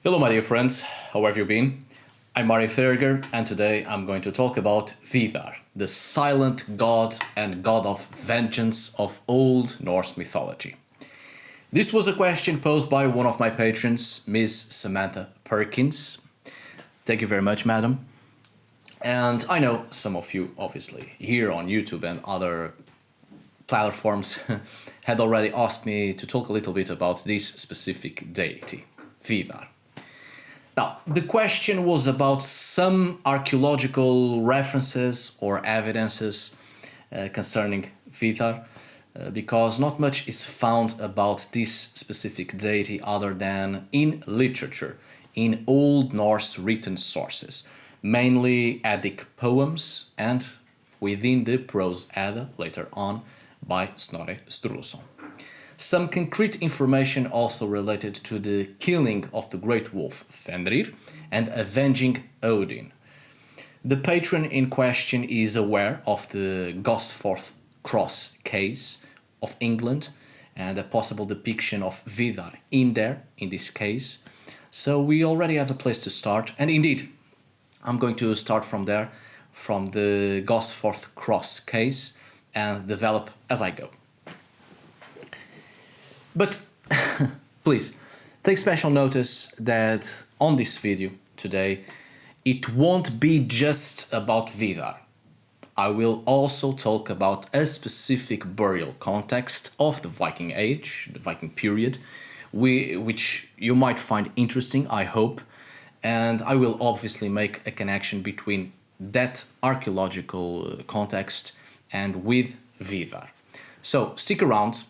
Hello my dear friends, how have you been? I'm Mari Thurger and today I'm going to talk about Víðarr, the silent god and god of vengeance of Old Norse mythology. This was a question posed by one of my patrons, Miss Samantha Perkins. Thank you very much, madam. And I know some of you, obviously, here on YouTube and other platforms had already asked me to talk a little bit about this specific deity, Víðarr. Now, the question was about some archaeological references or evidences concerning Víðarr, because not much is found about this specific deity other than in literature, in Old Norse written sources, mainly Eddic poems and within the Prose Edda later on by Snorri Sturluson. Some concrete information also related to the killing of the great wolf Fenrir and avenging Odin. The patron in question is aware of the Gosforth Cross case of England and a possible depiction of Víðarr in this case. So we already have a place to start, and indeed, I'm going to start from there, from the Gosforth Cross case, and develop as I go. But please, take special notice that on this video today, it won't be just about Víðarr. I will also talk about a specific burial context of the Viking Age, the Viking period, which you might find interesting, I hope, and I will obviously make a connection between that archaeological context and with Víðarr. So stick around.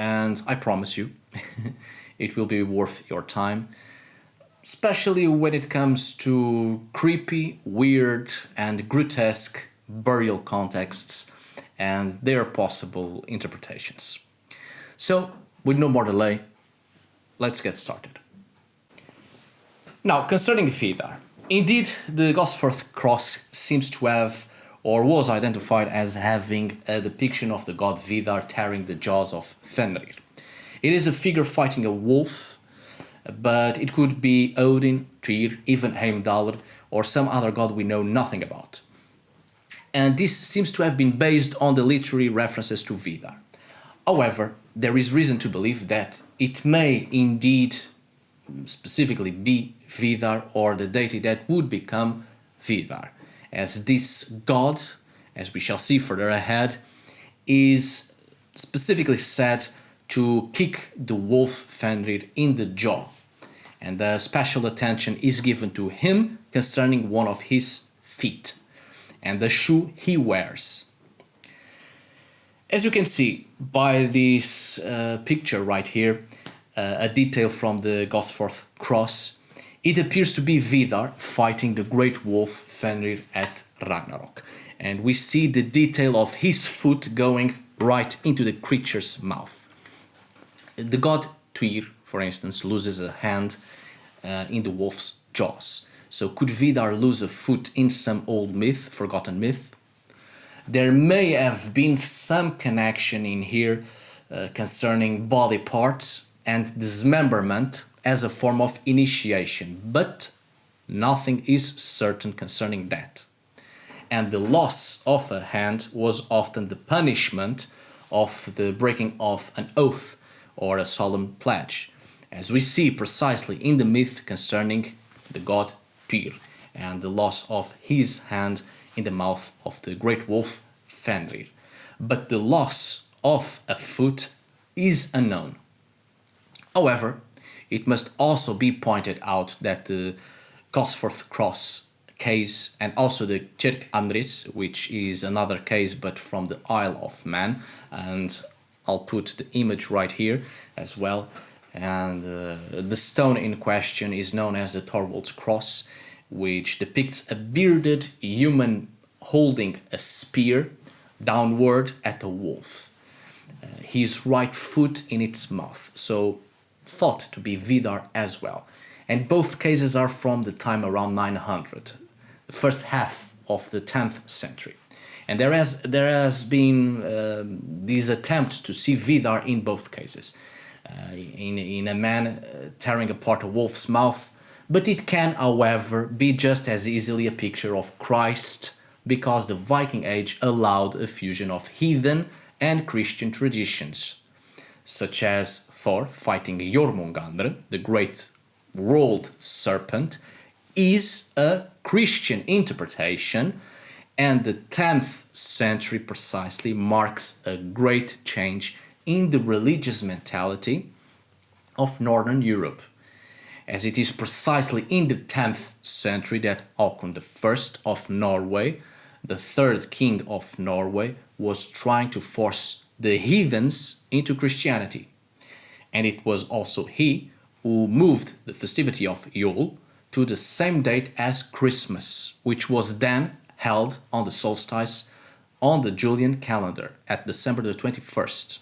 And I promise you, it will be worth your time, especially when it comes to creepy, weird, and grotesque burial contexts and their possible interpretations. So, with no more delay, let's get started. Now, concerning Víðarr, indeed, the Gosforth Cross seems to have or was identified as having a depiction of the god Víðarr tearing the jaws of Fenrir. It is a figure fighting a wolf, but it could be Odin, Tyr, even Heimdallr, or some other god we know nothing about. And this seems to have been based on the literary references to Víðarr. However, there is reason to believe that it may indeed specifically be Víðarr or the deity that would become Víðarr, as this god, as we shall see further ahead, is specifically said to kick the wolf Fenrir in the jaw, and special attention is given to him concerning one of his feet and the shoe he wears. As you can see by this picture right here, a detail from the Gosforth Cross, it appears to be Víðarr fighting the great wolf Fenrir at Ragnarok. And we see the detail of his foot going right into the creature's mouth. The god Tyr, for instance, loses a hand in the wolf's jaws. So could Víðarr lose a foot in some old myth, forgotten myth? There may have been some connection in here concerning body parts and dismemberment as a form of initiation, but nothing is certain concerning that. And the loss of a hand was often the punishment of the breaking of an oath or a solemn pledge, as we see precisely in the myth concerning the god Tyr and the loss of his hand in the mouth of the great wolf Fenrir. But the loss of a foot is unknown. However, it must also be pointed out that the Gosforth Cross case and also the Kirkandris, which is another case but from the Isle of Man, and I'll put the image right here as well, and the stone in question is known as the Thorwald's Cross, which depicts a bearded human holding a spear downward at a wolf, his right foot in its mouth, so thought to be Víðarr as well. And both cases are from the time around 900, the first half of the 10th century. And there has been these attempts to see Víðarr in both cases. In a man tearing apart a wolf's mouth, But it can, however, be just as easily a picture of Christ, because the Viking Age allowed a fusion of heathen and Christian traditions, such as Thor fighting Jormungandr, the great rolled serpent, is a Christian interpretation, and the 10th century precisely marks a great change in the religious mentality of Northern Europe, as it is precisely in the 10th century that Håkon I of Norway, the third king of Norway, was trying to force the heathens into Christianity. And it was also he who moved the festivity of Yule to the same date as Christmas, which was then held on the solstice on the Julian calendar at December the 21st.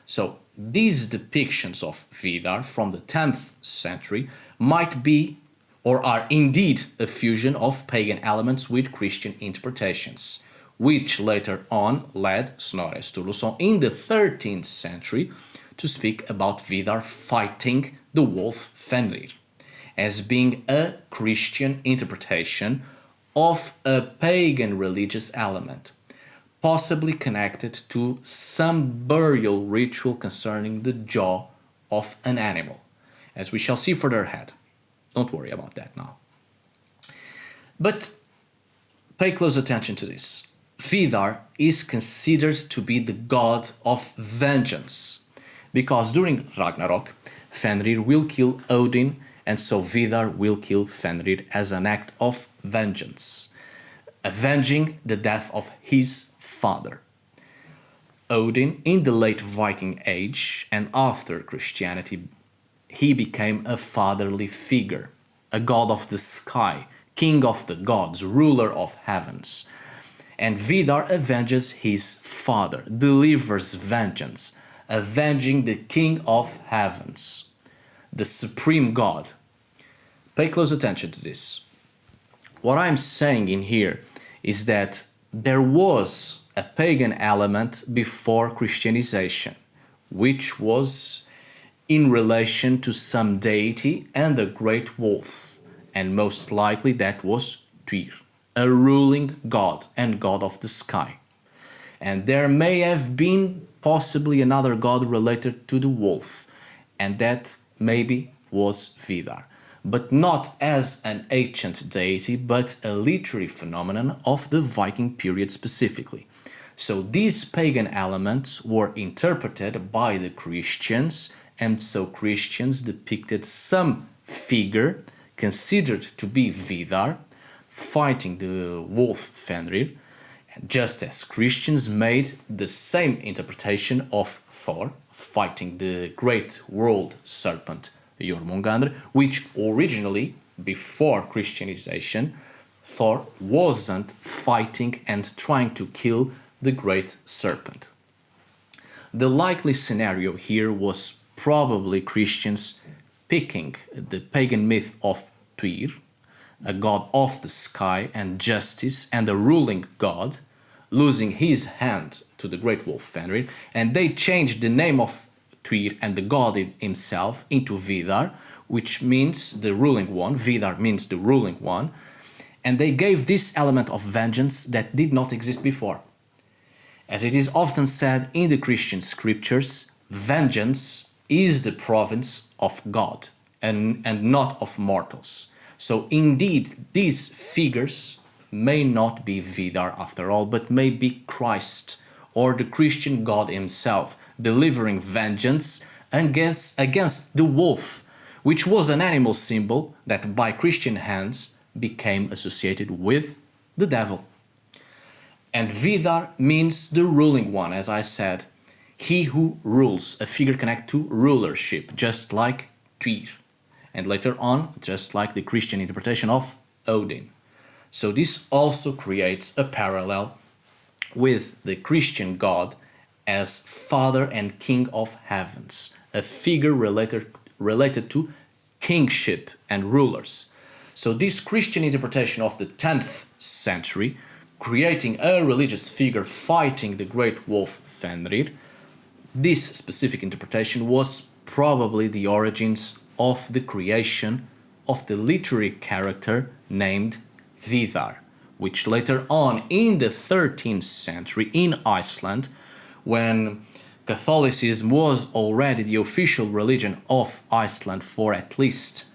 So these depictions of Víðarr from the 10th century might be or are indeed a fusion of pagan elements with Christian interpretations, which later on led Snorre Sturluson in the 13th century to speak about Víðarr fighting the wolf Fenrir, as being a Christian interpretation of a pagan religious element, possibly connected to some burial ritual concerning the jaw of an animal, as we shall see further ahead. Don't worry about that now. But pay close attention to this. Víðarr is considered to be the god of vengeance, because during Ragnarok, Fenrir will kill Odin, and so Víðarr will kill Fenrir as an act of vengeance, avenging the death of his father. Odin, in the late Viking Age and after Christianity, he became a fatherly figure, a god of the sky, king of the gods, ruler of heavens. And Víðarr avenges his father, delivers vengeance, avenging the king of heavens, the supreme god. Pay close attention to this. What I'm saying in here is that there was a pagan element before Christianization, which was in relation to some deity and a great wolf, and most likely that was Tyr, a ruling god and god of the sky. And there may have been possibly another god related to the wolf, and that maybe was Víðarr, but not as an ancient deity, but a literary phenomenon of the Viking period specifically. So these pagan elements were interpreted by the Christians, and so Christians depicted some figure considered to be Víðarr fighting the wolf Fenrir, just as Christians made the same interpretation of Thor fighting the great world serpent Jormungandr, which originally, before Christianization, Thor wasn't fighting and trying to kill the great serpent. The likely scenario here was probably Christians picking the pagan myth of Tyr, a god of the sky and justice and a ruling god, losing his hand to the great wolf Fenrir, and they changed the name of Tyr and the god himself into Víðarr, which means the ruling one. Víðarr means the ruling one, and they gave this element of vengeance that did not exist before. As it is often said in the Christian scriptures, vengeance is the province of God and not of mortals. So indeed, these figures may not be Víðarr after all, but may be Christ or the Christian God himself, delivering vengeance against the wolf, which was an animal symbol that by Christian hands became associated with the devil. And Víðarr means the ruling one, as I said, he who rules, a figure connected to rulership, just like Tyr, and later on, just like the Christian interpretation of Odin. So this also creates a parallel with the Christian God as Father and King of Heavens, a figure related to kingship and rulers. So this Christian interpretation of the 10th century, creating a religious figure fighting the great wolf Fenrir, this specific interpretation was probably the origins of the creation of the literary character named Víðar, which later on in the 13th century in Iceland, when Catholicism was already the official religion of Iceland for at least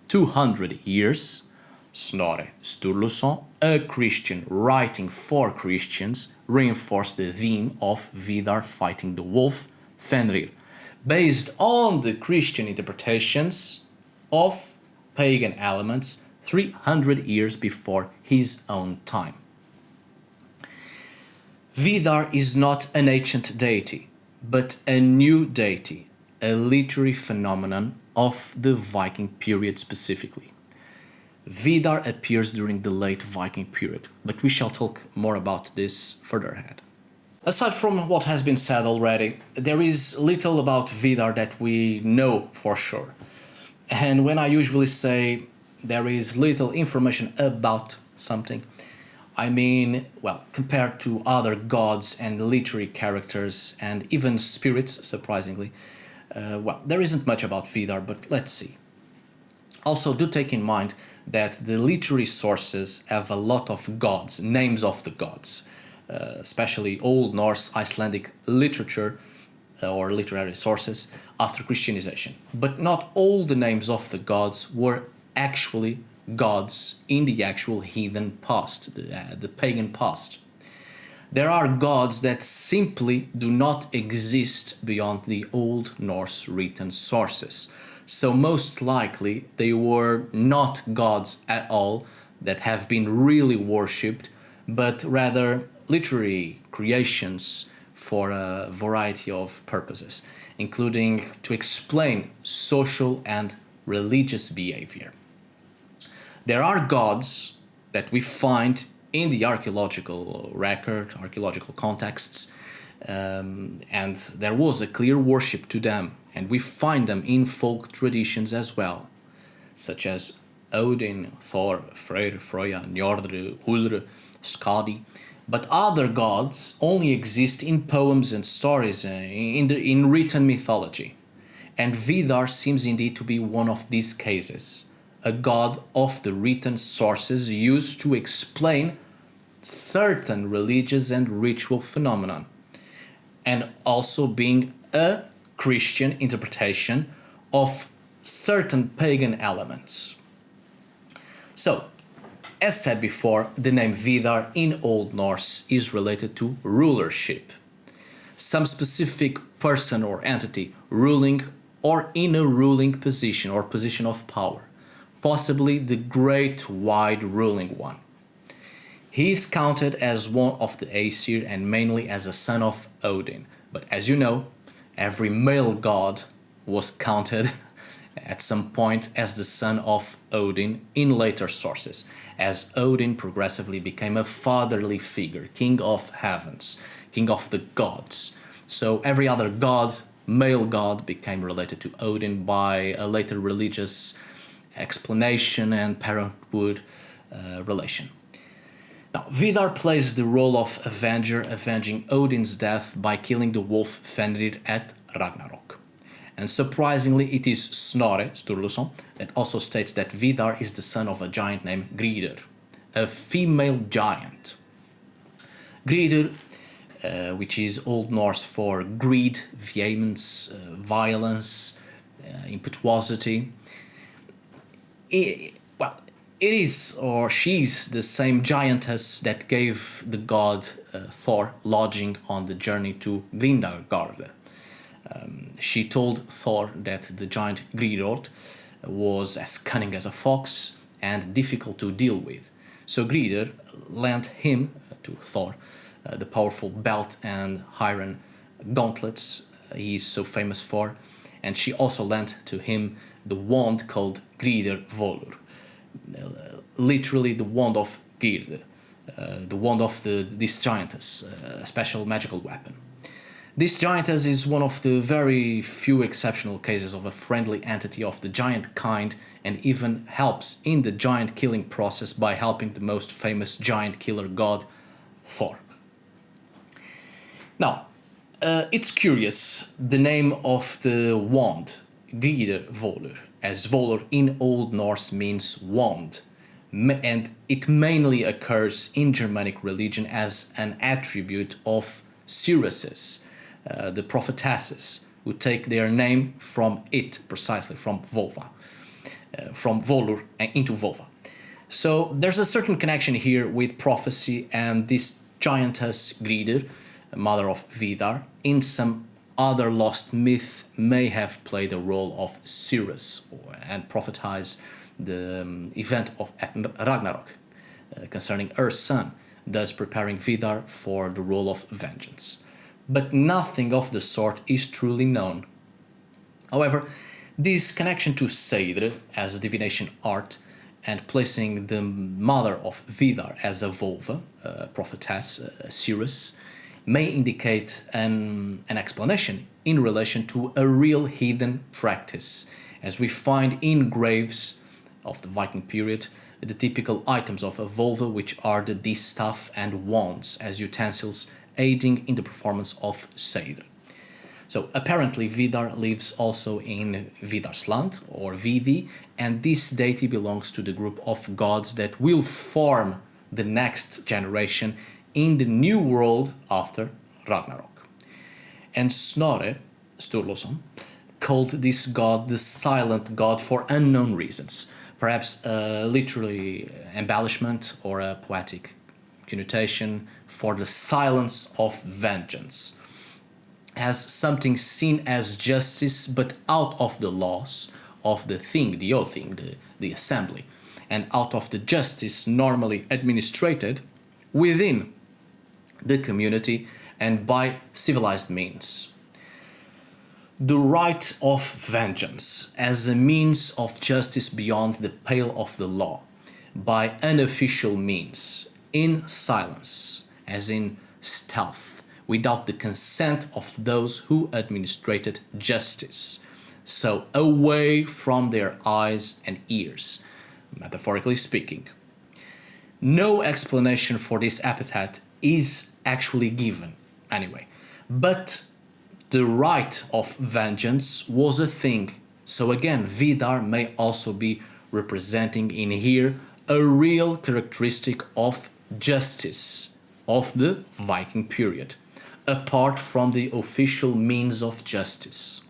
200 years, Snorri Sturluson, a Christian writing for Christians, reinforced the theme of Vidar fighting the wolf, Fenrir, based on the Christian interpretations of pagan elements 300 years before his own time. Vidar is not an ancient deity, but a new deity, a literary phenomenon of the Viking period specifically. Vidar appears during the late Viking period, but we shall talk more about this further ahead. Aside from what has been said already, there is little about Vidar that we know for sure. And when I usually say there is little information about something, I mean, well, compared to other gods and literary characters and even spirits, surprisingly, well, there isn't much about Vidar, but let's see. Also, do take in mind that the literary sources have a lot of gods, names of the gods, especially Old Norse, Icelandic literature or literary sources after Christianization. But not all the names of the gods were actually gods in the actual heathen past, the pagan past. There are gods that simply do not exist beyond the Old Norse written sources. So most likely they were not gods at all that have been really worshipped, but rather literary creations for a variety of purposes, including to explain social and religious behavior. There are gods that we find in the archaeological record, archaeological contexts, and there was a clear worship to them, and we find them in folk traditions as well, such as Odin, Thor, Freyr, Freya, Njordr, Ullr, Skadi. But other gods only exist in poems and stories, in written mythology. And Vidar seems indeed to be one of these cases, a god of the written sources used to explain certain religious and ritual phenomenon, and also being a Christian interpretation of certain pagan elements. So, as said before, the name Vidar in Old Norse is related to rulership, some specific person or entity ruling or in a ruling position or position of power, possibly the great wide ruling one. He is counted as one of the Aesir and mainly as a son of Odin, but as you know, every male god was counted at some point as the son of Odin in later sources, as Odin progressively became a fatherly figure, king of heavens, king of the gods. So every other god, male god, became related to Odin by a later religious explanation and parenthood relation. Now, Vidar plays the role of avenger, avenging Odin's death by killing the wolf Fenrir at Ragnarok. And surprisingly, it is Snorri Sturluson that also states that Vidar is the son of a giant named Gríðr, a female giant. Gríðr, which is Old Norse for greed, vehemence, violence, impetuosity. It is, or she's, the same giantess that gave the god Thor lodging on the journey to Grindagarð. She told Thor that the giant Gríðr was as cunning as a fox and difficult to deal with. So Gríðr lent him, to Thor, the powerful belt and iron gauntlets he is so famous for, and she also lent to him the wand called Gríðr Volur, literally the wand of Gríðr, the wand of this giantess, a special magical weapon. This giantess is one of the very few exceptional cases of a friendly entity of the giant kind, and even helps in the giant killing process by helping the most famous giant killer god, Thor. Now, it's curious, the name of the wand, Gríðr Volur, as Volur in Old Norse means wand, and it mainly occurs in Germanic religion as an attribute of seeresses, the prophetesses, who take their name from it, precisely from Vova, from Volur into Vova. So there's a certain connection here with prophecy, and this giantess Gridr, mother of Víðarr, in some other lost myth may have played a role of seeress and prophesied the event of Ragnarok concerning her son, thus preparing Víðarr for the role of vengeance. But nothing of the sort is truly known. However, this connection to Seidr as a divination art and placing the mother of Víðarr as a Volva, a prophetess, a seeress, may indicate an explanation in relation to a real heathen practice, as we find in graves of the Viking period the typical items of a Volva, which are the distaff and wands as utensils aiding in the performance of Seidr. So apparently Víðarr lives also in Víðarsland or Víði, and this deity belongs to the group of gods that will form the next generation in the new world after Ragnarok. And Snorre Sturluson called this god the silent god for unknown reasons, perhaps a literary embellishment or a poetic connotation for the silence of vengeance, as something seen as justice but out of the laws of the thing, the old thing, the assembly, and out of the justice normally administrated within the community and by civilized means. The right of vengeance as a means of justice beyond the pale of the law, by unofficial means, in silence, as in stealth, without the consent of those who administrated justice, so away from their eyes and ears, metaphorically speaking. No explanation for this epithet is actually given, anyway, but the right of vengeance was a thing, so again Víðarr may also be representing in here a real characteristic of justice of the Viking period, apart from the official means of justice.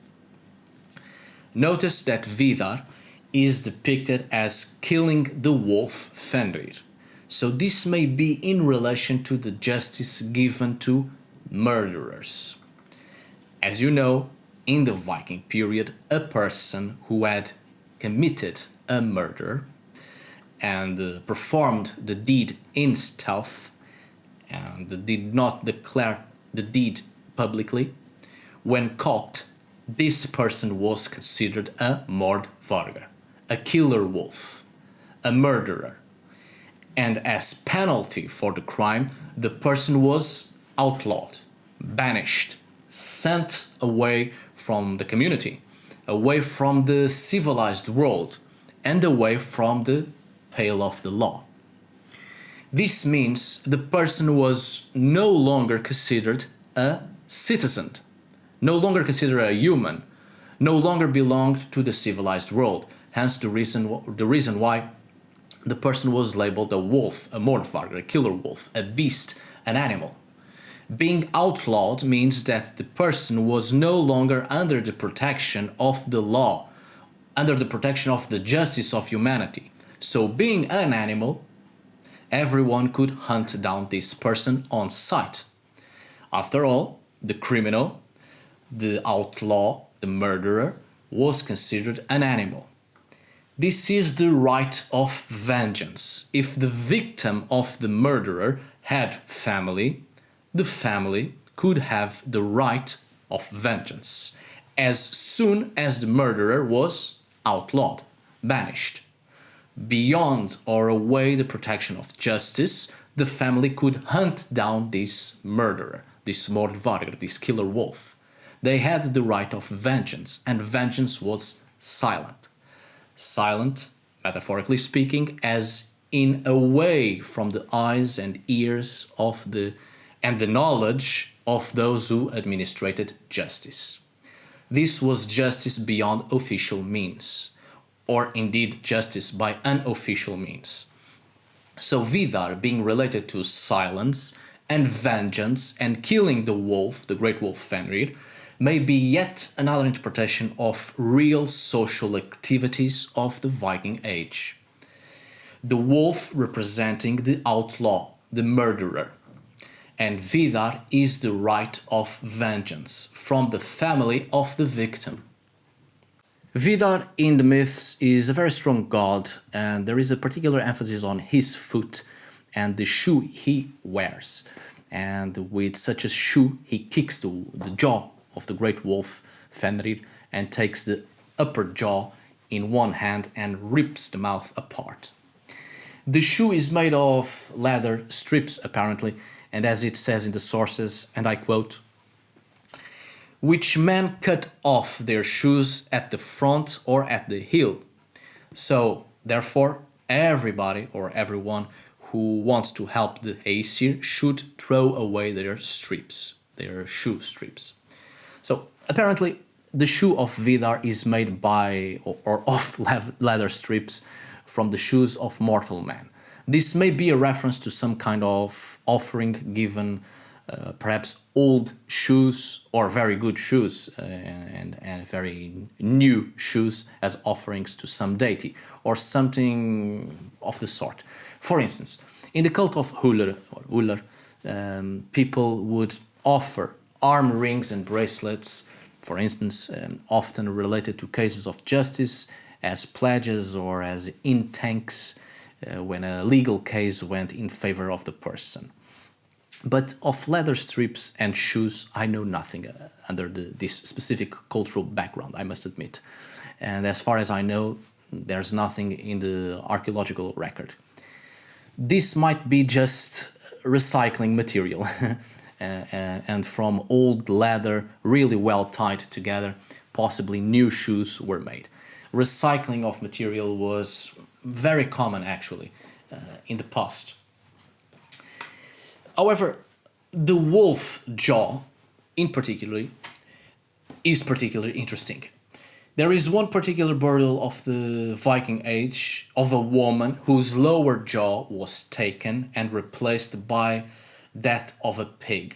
Notice that Víðarr is depicted as killing the wolf Fenrir, so this may be in relation to the justice given to murderers. As you know, in the Viking period, a person who had committed a murder and performed the deed in stealth and did not declare the deed publicly, when caught, this person was considered a mordvargar, a killer wolf, a murderer, and as penalty for the crime, the person was outlawed, banished, sent away from the community, away from the civilized world, and away from the pale of the law. This means the person was no longer considered a citizen, no longer considered a human, no longer belonged to the civilized world, hence the reason why the person was labeled a wolf, a mordvargar, a killer wolf, a beast, an animal. Being outlawed means that the person was no longer under the protection of the law, under the protection of the justice of humanity. So being an animal, everyone could hunt down this person on sight. After all, the criminal, the outlaw, the murderer, was considered an animal. This is the right of vengeance. If the victim of the murderer had family, the family could have the right of vengeance as soon as the murderer was outlawed, banished. Beyond or away the protection of justice, the family could hunt down this murderer, this mordvargar, this killer wolf. They had the right of vengeance, and vengeance was silent. Silent, metaphorically speaking, as in away from the eyes and ears of the knowledge of those who administrated justice. This was justice beyond official means, or indeed justice by unofficial means. So Víðarr being related to silence and vengeance and killing the wolf, the great wolf Fenrir, may be yet another interpretation of real social activities of the Viking Age. The wolf representing the outlaw, the murderer, and Víðarr is the right of vengeance from the family of the victim. Víðarr in the myths is a very strong god, and there is a particular emphasis on his foot and the shoe he wears. And with such a shoe, he kicks the jaw of the great wolf Fenrir and takes the upper jaw in one hand and rips the mouth apart. The shoe is made of leather strips apparently, and as it says in the sources, and I quote, "Which men cut off their shoes at the front or at the heel. So, therefore, everybody or everyone who wants to help the Aesir should throw away their strips, their shoe strips." So, apparently, the shoe of Víðarr is made by or of leather strips from the shoes of mortal man. This may be a reference to some kind of offering given, perhaps old shoes or very good shoes and very new shoes as offerings to some deity or something of the sort. For instance, in the cult of Ullr, people would offer arm rings and bracelets, for instance, often related to cases of justice, as pledges or as in-tanks when a legal case went in favor of the person. But of leather strips and shoes, I know nothing under this specific cultural background, I must admit. And as far as I know, there's nothing in the archaeological record. This might be just recycling material and from old leather really well tied together, possibly new shoes were made. Recycling of material was very common actually in the past. However, the wolf jaw in particular is particularly interesting. There is one particular burial of the Viking Age of a woman whose lower jaw was taken and replaced by that of a pig.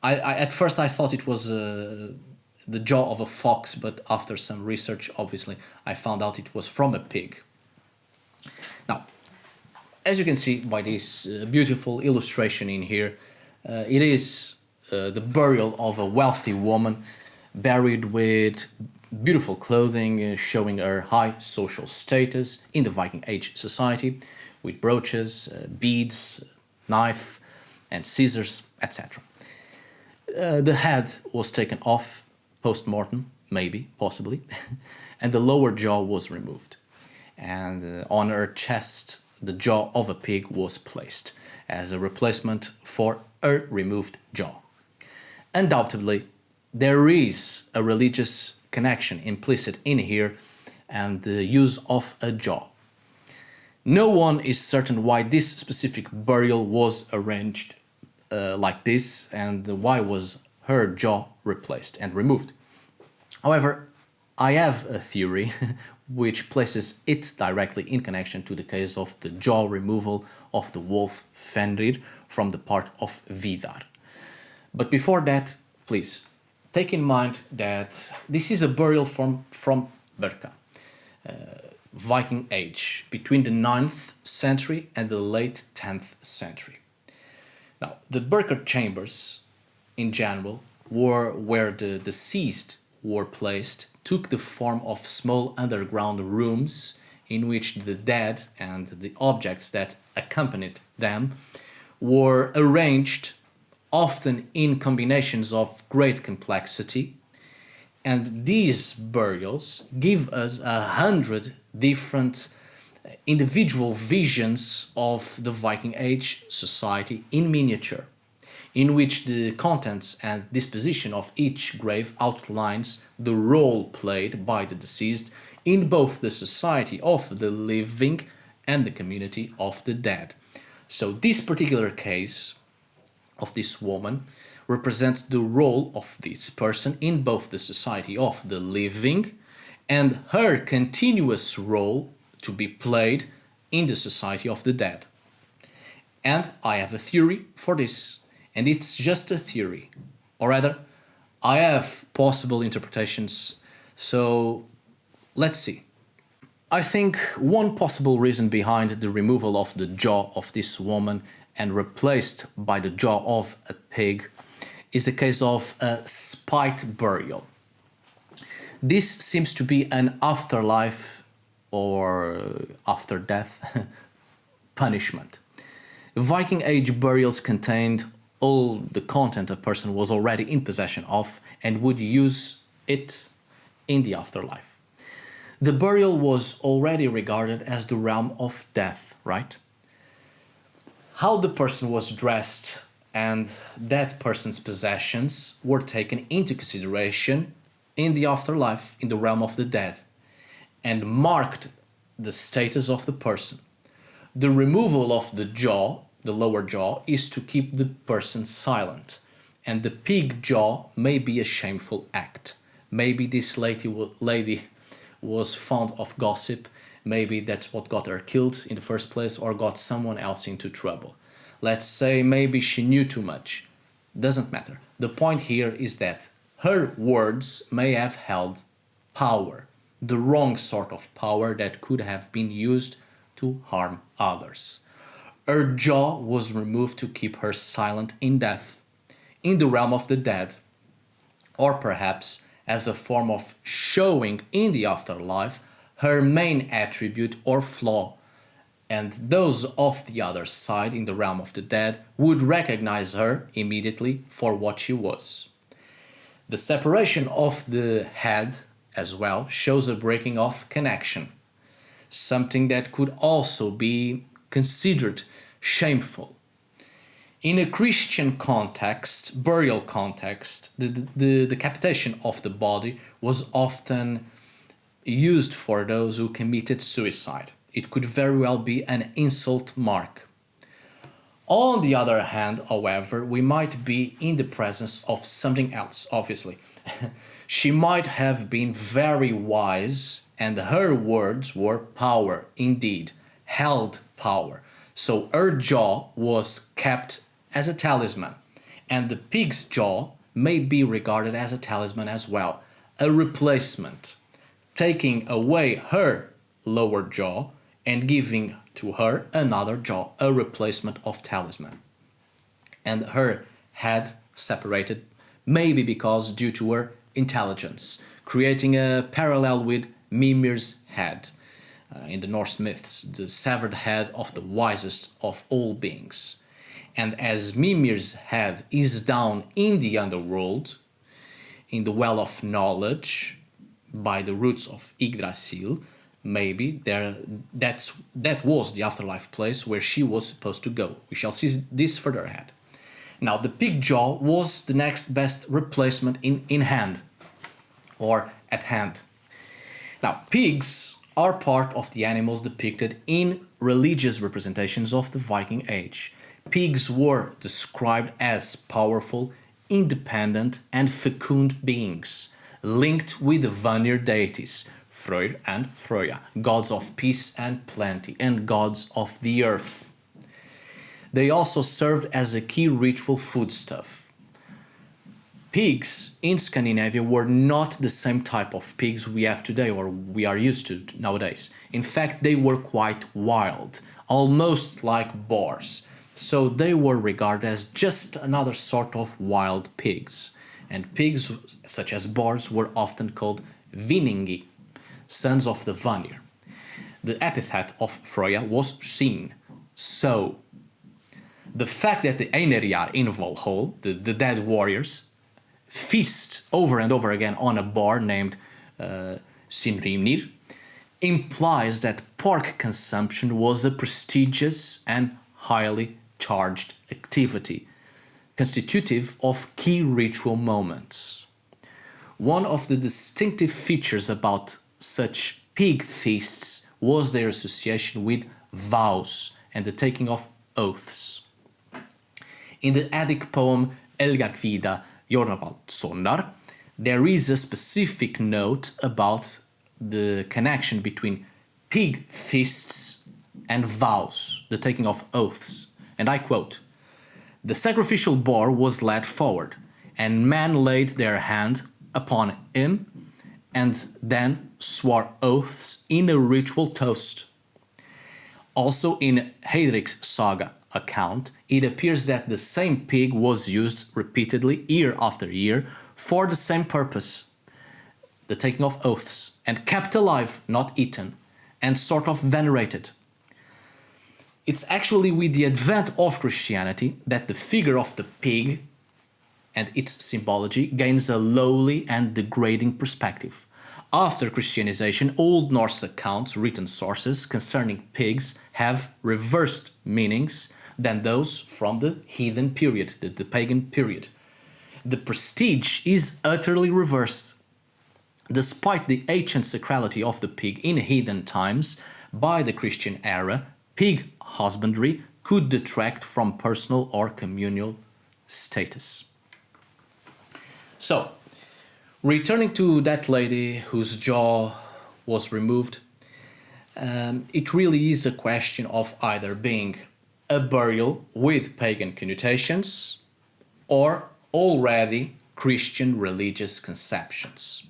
At first I thought it was the jaw of a fox, but after some research, obviously, I found out it was from a pig. Now, as you can see by this beautiful illustration in here, it is the burial of a wealthy woman buried with beautiful clothing showing her high social status in the Viking Age society, with brooches, beads, knife and scissors, etc. The head was taken off post-mortem, maybe, possibly, and the lower jaw was removed. And on her chest, the jaw of a pig was placed as a replacement for her removed jaw. Undoubtedly, there is a religious connection implicit in here and the use of a jaw. No one is certain why this specific burial was arranged like this and why was her jaw replaced and removed. However, I have a theory which places it directly in connection to the case of the jaw removal of the wolf Fenrir from the part of Víðarr. But before that, please, take in mind that this is a burial from Burka, Viking Age, between the 9th century and the late 10th century. Now, the Burka chambers, in general, were where the deceased were placed, took the form of small underground rooms in which the dead and the objects that accompanied them were arranged, often in combinations of great complexity. And these burials give us 100 different individual visions of the Viking Age society in miniature, in which the contents and disposition of each grave outlines the role played by the deceased in both the society of the living and the community of the dead. So this particular case of this woman represents the role of this person in both the society of the living and her continuous role to be played in the society of the dead. And I have a theory for this, and it's just a theory. Or rather, I have possible interpretations, so let's see. I think one possible reason behind the removal of the jaw of this woman and replaced by the jaw of a pig is a case of a spite burial. This seems to be an afterlife or after death punishment. Viking Age burials contained all the content a person was already in possession of and would use it in the afterlife. The burial was already regarded as the realm of death, right? How the person was dressed and that person's possessions were taken into consideration in the afterlife, in the realm of the dead, and marked the status of the person. The removal of the jaw, the lower jaw, is to keep the person silent, and the pig jaw may be a shameful act. Maybe this lady was fond of gossip, maybe that's what got her killed in the first place or got someone else into trouble. Let's say maybe she knew too much. Doesn't matter. The point here is that her words may have held power, the wrong sort of power that could have been used to harm others. Her jaw was removed to keep her silent in death, in the realm of the dead, or perhaps as a form of showing in the afterlife her main attribute or flaw, and those of the other side in the realm of the dead would recognize her immediately for what she was. The separation of the head as well shows a breaking off connection, something that could also be considered shameful. In a Christian context, burial context, the decapitation of the body was often used for those who committed suicide. It could very well be an insult mark. On the other hand, however, we might be in the presence of something else, obviously. She might have been very wise, and her words were power, indeed, held power. So her jaw was kept as a talisman, and the pig's jaw may be regarded as a talisman as well, a replacement, taking away her lower jaw and giving to her another jaw, a replacement of talisman. And her head separated, maybe because due to her intelligence, creating a parallel with Mimir's head. In the Norse myths, the severed head of the wisest of all beings. And as Mimir's head is down in the underworld, in the well of knowledge, by the roots of Yggdrasil, maybe that was the afterlife place where she was supposed to go. We shall see this further ahead. Now, the pig jaw was the next best replacement in hand, or at hand. Now, pigs are part of the animals depicted in religious representations of the Viking Age. Pigs were described as powerful, independent and fecund beings, linked with the Vanir deities, Freyr and Freyja, gods of peace and plenty, and gods of the earth. They also served as a key ritual foodstuff. Pigs in Scandinavia were not the same type of pigs we have today or we are used to nowadays. In fact, they were quite wild, almost like boars. So they were regarded as just another sort of wild pigs. And pigs, such as boars, were often called Viningi, sons of the Vanir. The epithet of Freyja was syn, so. The fact that the Einherjar in Valhall, the dead warriors, feast over and over again on a boar named Sinhrimnir, implies that pork consumption was a prestigious and highly charged activity, constitutive of key ritual moments. One of the distinctive features about such pig feasts was their association with vows and the taking of oaths. In the Eddic poem Helgarkvida Jornavaldsonar, there is a specific note about the connection between pig feasts and vows, the taking of oaths. And I quote, "The sacrificial boar was led forward, and men laid their hand upon him and then swore oaths in a ritual toast." Also in Heidrik's saga account, it appears that the same pig was used repeatedly year after year for the same purpose, the taking of oaths, and kept alive, not eaten, and sort of venerated. It's actually with the advent of Christianity that the figure of the pig and its symbology gains a lowly and degrading perspective. After Christianization, Old Norse accounts, written sources concerning pigs, have reversed meanings than those from the heathen period, the pagan period. The prestige is utterly reversed. Despite the ancient sacrality of the pig in heathen times, by the Christian era, pig husbandry could detract from personal or communal status. So, returning to that lady whose jaw was removed, it really is a question of either being a burial with pagan connotations or already Christian religious conceptions.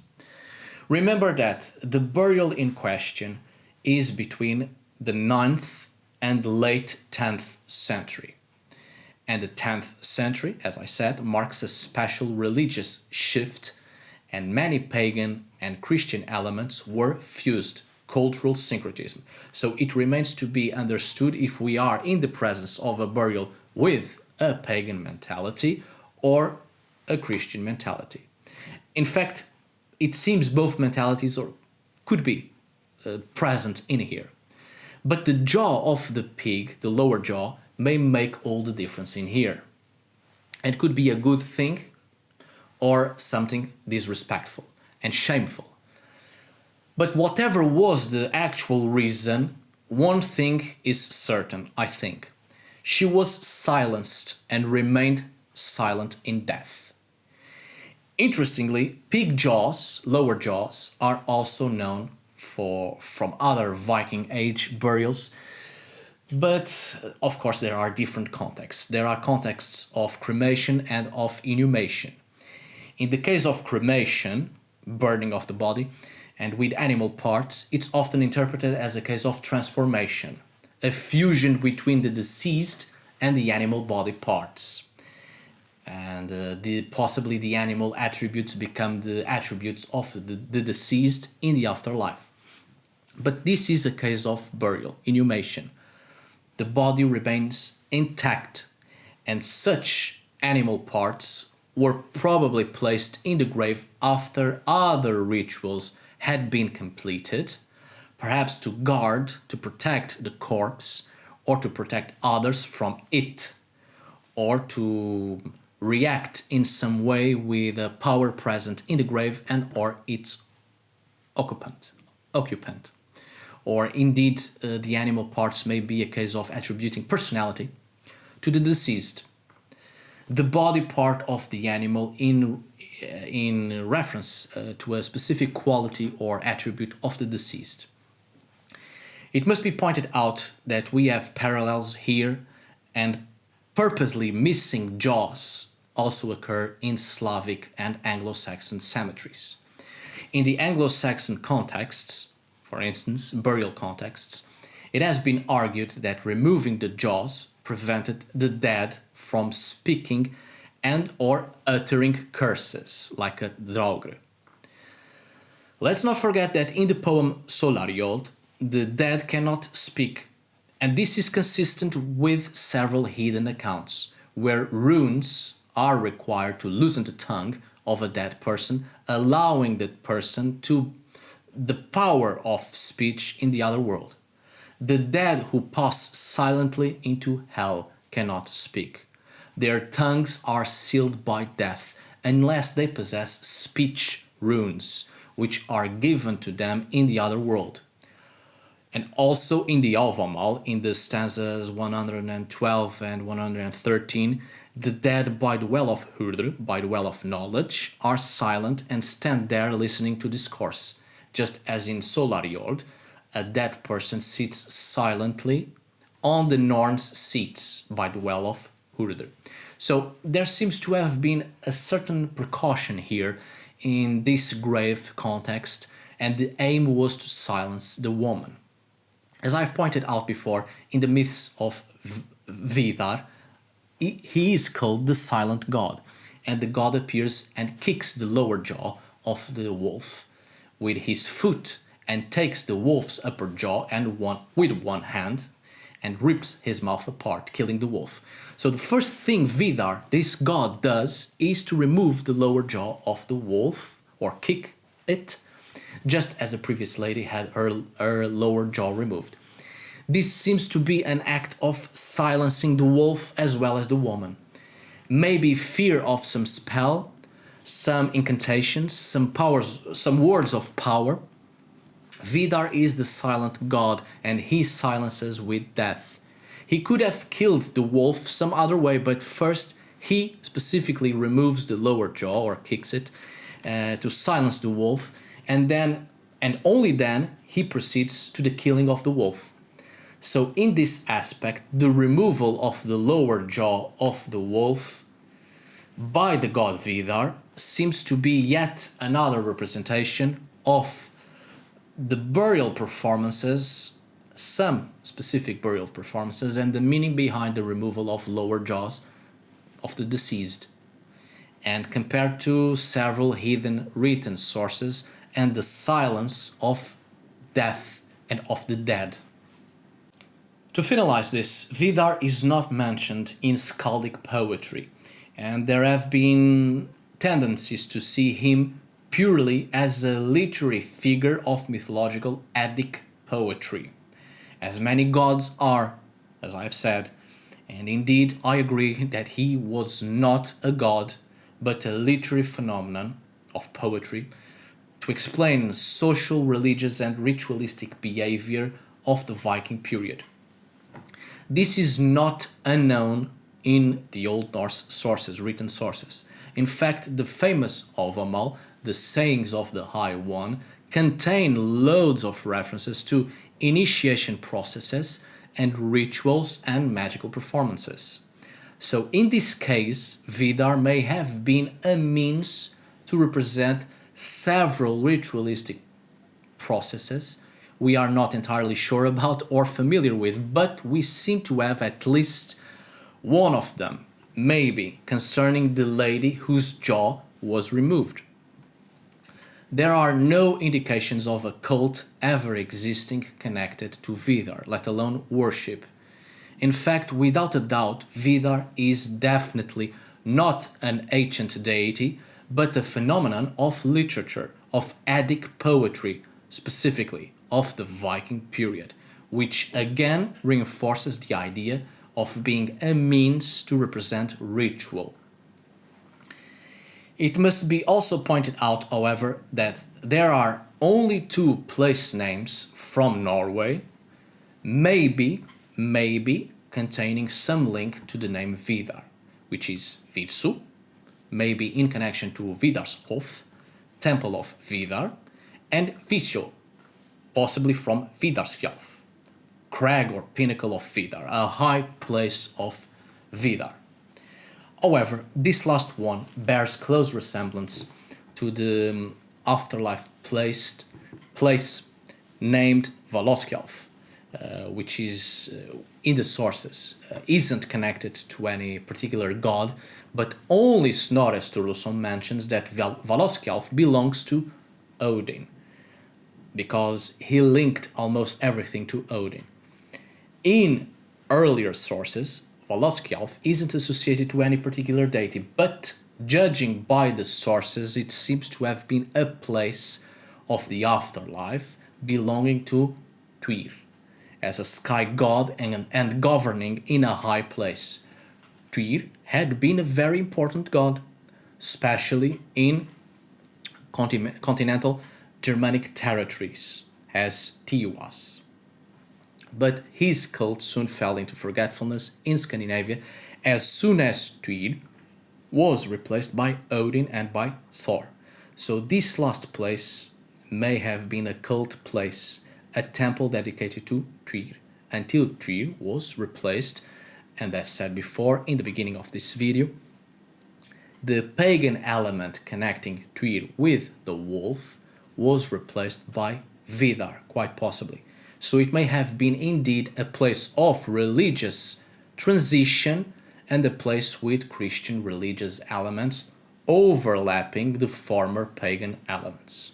Remember that the burial in question is between the 9th and the late 10th century. And the 10th century, as I said, marks a special religious shift, and many pagan and Christian elements were fused, cultural syncretism. So it remains to be understood if we are in the presence of a burial with a pagan mentality or a Christian mentality. In fact, it seems both mentalities or could be present in here. But the jaw of the pig, the lower jaw, may make all the difference in here. It could be a good thing or something disrespectful and shameful. But whatever was the actual reason, one thing is certain, I think. She was silenced and remained silent in death. Interestingly, pig jaws, lower jaws, are also known from other Viking Age burials. But of course there are different contexts. There are contexts of cremation and of inhumation. In the case of cremation, burning of the body, and with animal parts, it's often interpreted as a case of transformation, a fusion between the deceased and the animal body parts. And possibly the animal attributes become the attributes of the deceased in the afterlife. But this is a case of burial, inhumation. The body remains intact, and such animal parts were probably placed in the grave after other rituals had been completed, perhaps to guard, to protect the corpse, or to protect others from it, or to react in some way with a power present in the grave and or its occupant. Or indeed, the animal parts may be a case of attributing personality to the deceased. The body part of the animal in reference to a specific quality or attribute of the deceased. It must be pointed out that we have parallels here, and purposely missing jaws also occur in Slavic and Anglo-Saxon cemeteries. In the Anglo-Saxon contexts, for instance, burial contexts, it has been argued that removing the jaws prevented the dead from speaking and or uttering curses, like a draugr. Let's not forget that in the poem Solariold, the dead cannot speak, and this is consistent with several hidden accounts, where runes are required to loosen the tongue of a dead person, allowing that person to the power of speech in the other world. The dead who pass silently into hell cannot speak. Their tongues are sealed by death unless they possess speech runes, which are given to them in the other world. And also in the Alvamal, in the stanzas 112 and 113, the dead by the well of Hurdr, by the well of knowledge, are silent and stand there listening to discourse, just as in Solarjord, a dead person sits silently on the Norns' seats by the well of Hurder. So there seems to have been a certain precaution here in this grave context, and the aim was to silence the woman. As I've pointed out before, in the myths of Víðarr, he is called the silent god, and the god appears and kicks the lower jaw of the wolf with his foot and takes the wolf's upper jaw with one hand and rips his mouth apart, killing the wolf. So the first thing Víðarr, this god, does is to remove the lower jaw of the wolf, or kick it, just as the previous lady had her lower jaw removed. This seems to be an act of silencing the wolf as well as the woman. Maybe fear of some spell, some incantations, some powers, some words of power. Víðarr is the silent god, and he silences with death. He could have killed the wolf some other way, but first he specifically removes the lower jaw, or kicks it, to silence the wolf, and then, and only then, he proceeds to the killing of the wolf. So in this aspect, the removal of the lower jaw of the wolf by the god Víðarr seems to be yet another representation of the burial performances, some specific burial performances, and the meaning behind the removal of lower jaws of the deceased, and compared to several heathen written sources and the silence of death and of the dead. To finalize this, Víðarr is not mentioned in skaldic poetry, and there have been tendencies to see him purely as a literary figure of mythological Eddic poetry, as many gods are, as I've said, and indeed I agree that he was not a god, but a literary phenomenon of poetry to explain social, religious and ritualistic behavior of the Viking period. This is not unknown in the Old Norse sources, written sources. In fact, the famous Ovamal, the sayings of the High One, contain loads of references to initiation processes and rituals and magical performances. So in this case, Víðarr may have been a means to represent several ritualistic processes we are not entirely sure about or familiar with, but we seem to have at least one of them, maybe concerning the lady whose jaw was removed. There are no indications of a cult ever existing connected to Víðarr, let alone worship. In fact, without a doubt, Víðarr is definitely not an ancient deity, but a phenomenon of literature, of Eddic poetry, specifically of the Viking period, which again reinforces the idea of being a means to represent ritual. It must be also pointed out, however, that there are only 2 place names from Norway, maybe containing some link to the name Víðarr, which is Virsu, maybe in connection to Vidar's Hof, Temple of Víðarr, and Visjö, possibly from Viðarskjálf, crag or pinnacle of Víðarr, a high place of Víðarr. However, this last one bears close resemblance to the afterlife place named Valoskjálf, which is in the sources isn't connected to any particular god, but only Snorre Sturluson mentions that Valoskjálf belongs to Odin, because he linked almost everything to Odin. In earlier sources, Valoskjálf isn't associated to any particular deity, but judging by the sources, it seems to have been a place of the afterlife belonging to Týr, as a sky god and governing in a high place. Týr had been a very important god, especially in continental Germanic territories, as Týr was. But his cult soon fell into forgetfulness in Scandinavia as soon as Týr was replaced by Odin and by Thor. So this last place may have been a cult place, a temple dedicated to Tyr, until Tyr was replaced, and as said before in the beginning of this video, the pagan element connecting Tyr with the wolf was replaced by Víðarr, quite possibly. So it may have been indeed a place of religious transition and a place with Christian religious elements overlapping the former pagan elements.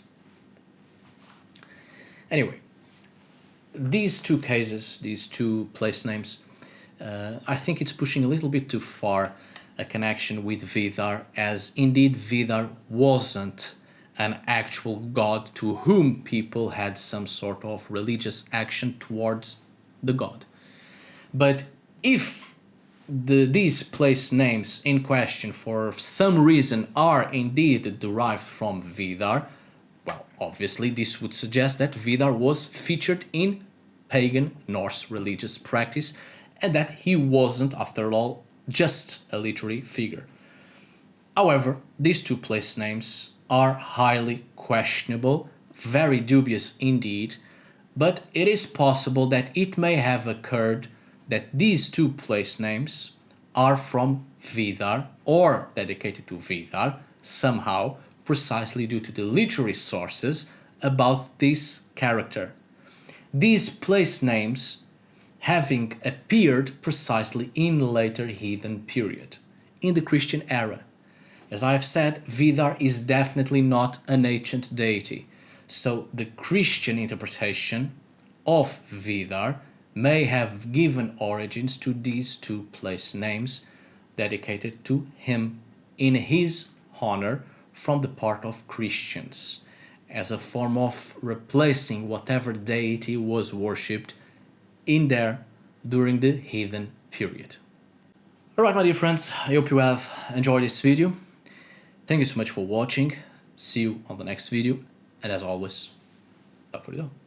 Anyway, these two cases, these two place names, I think it's pushing a little bit too far a connection with Víðarr, as indeed Víðarr wasn't an actual god to whom people had some sort of religious action towards the god. But if these place names in question for some reason are indeed derived from Víðarr, well, obviously this would suggest that Víðarr was featured in pagan Norse religious practice and that he wasn't, after all, just a literary figure. However, these two place names are highly questionable, very dubious indeed, but it is possible that it may have occurred that these two place names are from Víðarr or dedicated to Víðarr somehow, precisely due to the literary sources about this character. These place names having appeared precisely in later heathen period, in the Christian era. As I have said, Víðarr is definitely not an ancient deity, so the Christian interpretation of Víðarr may have given origins to these two place names dedicated to him in his honor from the part of Christians, as a form of replacing whatever deity was worshipped in there during the heathen period. Alright, my dear friends, I hope you have enjoyed this video. Thank you so much for watching. See you on the next video, and as always, tack för idag.